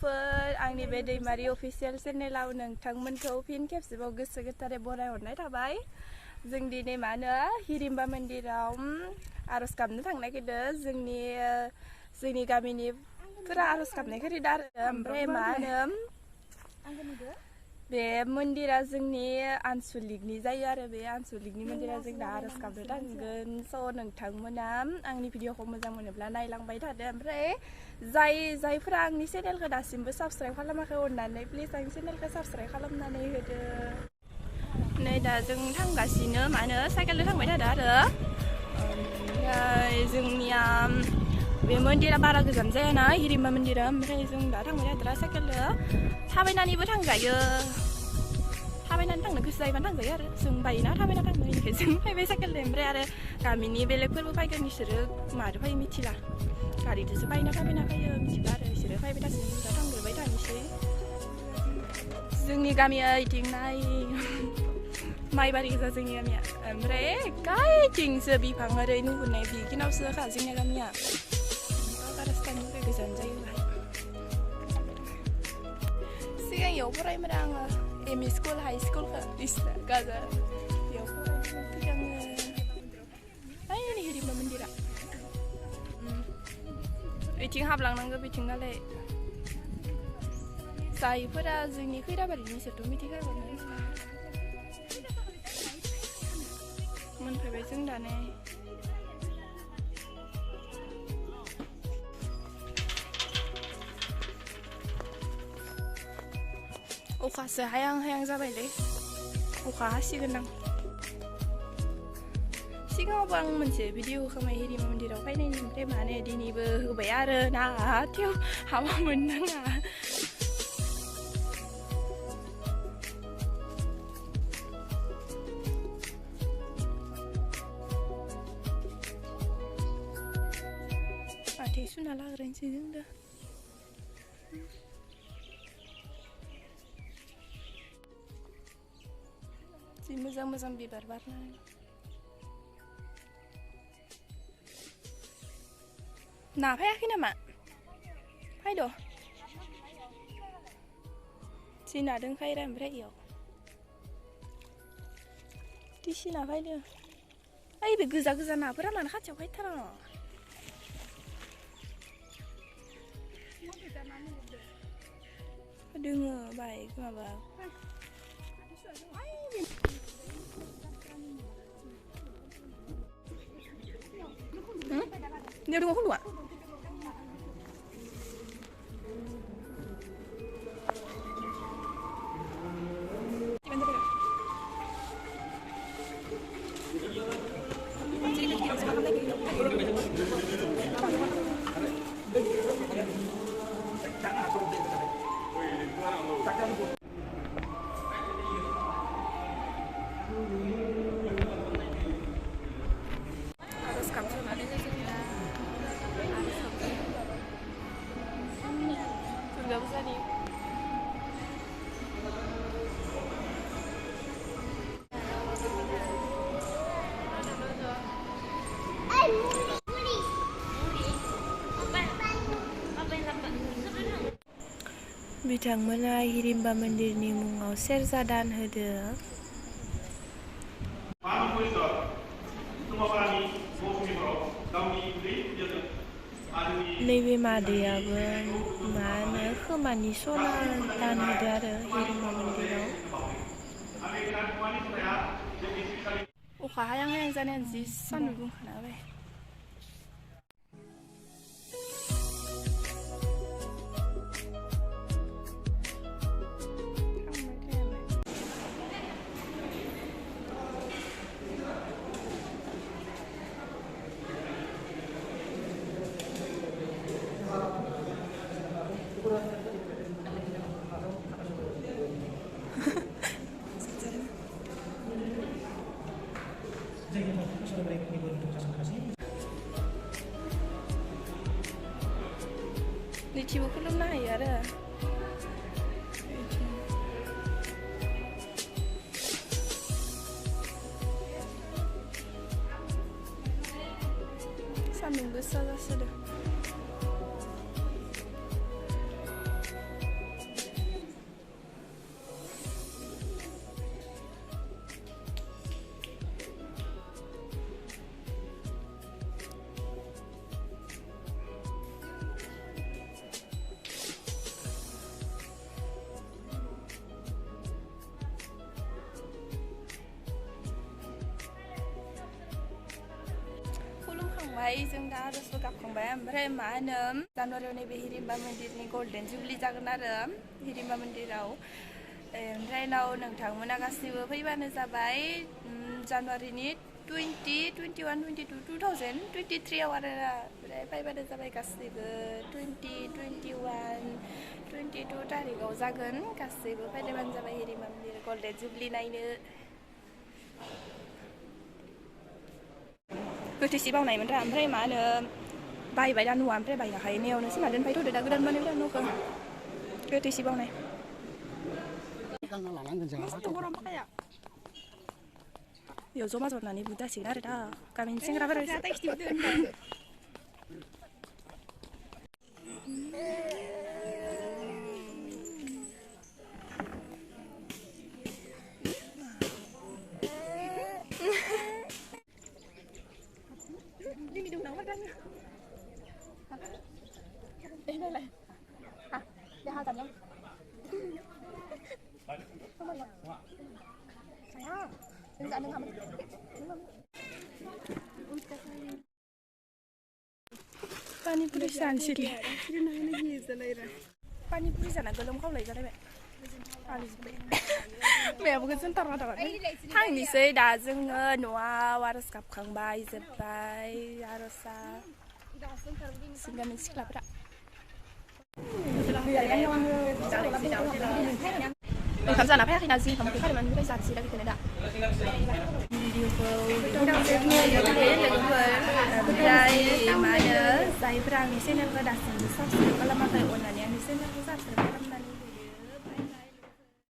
लोगोफोर आंनि बे दैमारि अफिसियेल चेनेलाव नोंथांमोनखौ फिन खेबसेबाव गोसो गोथारै बरायहरनाय थाबाय। जों दिनै मा होनो हिरिम्बा मन्दिराव आर'ज गाबनो थांनो नागिरदों। जोंनि गामिनिफोरा आर'ज गाबनायखौ रिदा आरो ओमफ्राय मा होनो बे मन्दिरा जोंनि आनसलिकनि जायो आरो बे आनसलिकनि मन्दिरा जोंना आर'ज गाबनो थांगोन। स' नोंथांमोना आंनि भिडिअखौ मोजां मोनोब्ला नायलांबाय थादो। ओमफ्राय जायफोरा आंनि चेनेलखौ दासिमबो साबस्क्राइब खालामाखै अननानै प्लिज आंनि चेनेलखौ साबस्क्राइब खालामनानै होदो। नै दा जों थांगासिनो मा होनो साइकेलजों थांबाय थादो आरो ओमफ्राय जोंनिया बे मन्दिरा बारा गोजान जायाना हिरिम्बा मन्दिरा। ओमफ्राय जों दा थांबाय थादों साइकेलजों। थाबायनानैबो थांजायो, थाबायनानै थांनो गोसो जायोबानो थांजायो आरो जों बायोना थाबायना थांनो। बेनिखायनो जों फैबाय साइकेलजों। ओमफ्राय आरो गामिनि बेलेगफोरबो फैगोन, बिसोरो माजों फैयो मिथिला, गारिजोंसो थाबायना फैयो मिथिला आरो बिसोरो फैबाय थासिगोन। दा थांग्रोबाय थानोसै। जोंनि गामिया इथिं माइबारि गोजा जोंनि गामिया। ओमफ्राय गायथिंसो बिफां ओरै नुहुरनाय बिखिनावसो खा जोंनि गामिया। रास्तानिफ्राय गोजान जायो बाहाय। सिगां इयाव फरायोमोन आङो एम इ स्कुल हाइ स्कुलखौ गाजा बेयाव फरायोमोन सिगाङो। ओइ हिरिम्बा मन्दिरा बिथिं हाबलांनांगौ बिथिंनालाय। जायफोरा जोंनि खैराबारिनि इसोरथ' मिथिखागोन। मोनफैबाय जों दाने। अखासो हायां हायां जाबायलै, अखा हासिगोन आं। सिगाङावबो आं मोनसे भिडिअ खालामबाय हिरिम्बा मन्दिराव फैनायनि, ओमफ्राय माने दिनैबो होबाय आरो ना थेव हामा मोननाङा। आथिं सुना लाग्रोनोसै जों दा। जि मोजां मोजां बिबार बारनाय। ना फैयाखै नामा? फैद' जि ना दंखायो ओमफ्राय इयाव दिसिना फैदो। ओइ बे गोजा गोजा नाफोरा मानो खाथियाव फैथारा? दोङो बाय माबा dia udah ngomong dua. बिथांमोना हिरिम्बा मन्दिरनि मुङाव सेरजा दान होदो। नैबे मादैयाबो मा होनो खोमानि सना दान होदो आरो हिरिम्बा मन्दिराव। अखा हायां हायां जानायानो जि सान्दुं दुंखाना होबाय। नैथिबो खुलुमनो हायो आरो सान्दुं गोसा जासोदों। गाबखांबाय जों दा आर'जबो गाबखांबाय ओमफ्राय मा होनो जानुवारियाव नैबे हिरिम्बा मन्दिरनि गल्डेन जुबलि जागोन आरो हिरिम्बा मन्दिराव ओमफ्राय उनाव नोंथांमोना गासैबो फैबानो जाबाय जानुवारिनि 20, 21, 22, 2023 आरो ओमफ्राय फैबानो जाबाय गासैबो 20, 21, 22 थारिखआव जागोन गासैबो फैबानो जाबाय हिरिम्बा मन्दिर गल्डेन जुबलि नायनो गोथैसि बावनायमोन रा ओमफ्राय मा होनो बायबाय दा न'आ ओमफ्राय बायनाखाय नेयावनो सिमा दोनफायथ'दो दा गोदान बानायबाय न'खौ गोथैसि बावनाय बेयाव जमा जनानै बुदासिगोन आरो दा गामिनि सेंग्राफोरा đây này này à để hai tầm không không bao giờ phải á đừng dạ đừng hầm pani puri sanchili pani puri sana gelom kau lấy ra đây mẹ mẹ bukan sentar ada kan थांनि सै दा जोङो न'आव आर'ज गाबखांबाय जोब्बाय आर'जआ सिंगानि सिख्लाफोरा ओंखाम जाना फैयाखैना जि ओंखाम खारैमोन ओमफ्राय जानोसै दा बेखौनो दा भिडिअखौ लोगोफोर ओमफ्राय मा होनो जायफोरा आंनि चेनेलखौ दासिमबो साबसक्राइब खालामाखै अननानै आंनि चेनेलखौ साबसक्राइब खालामनानै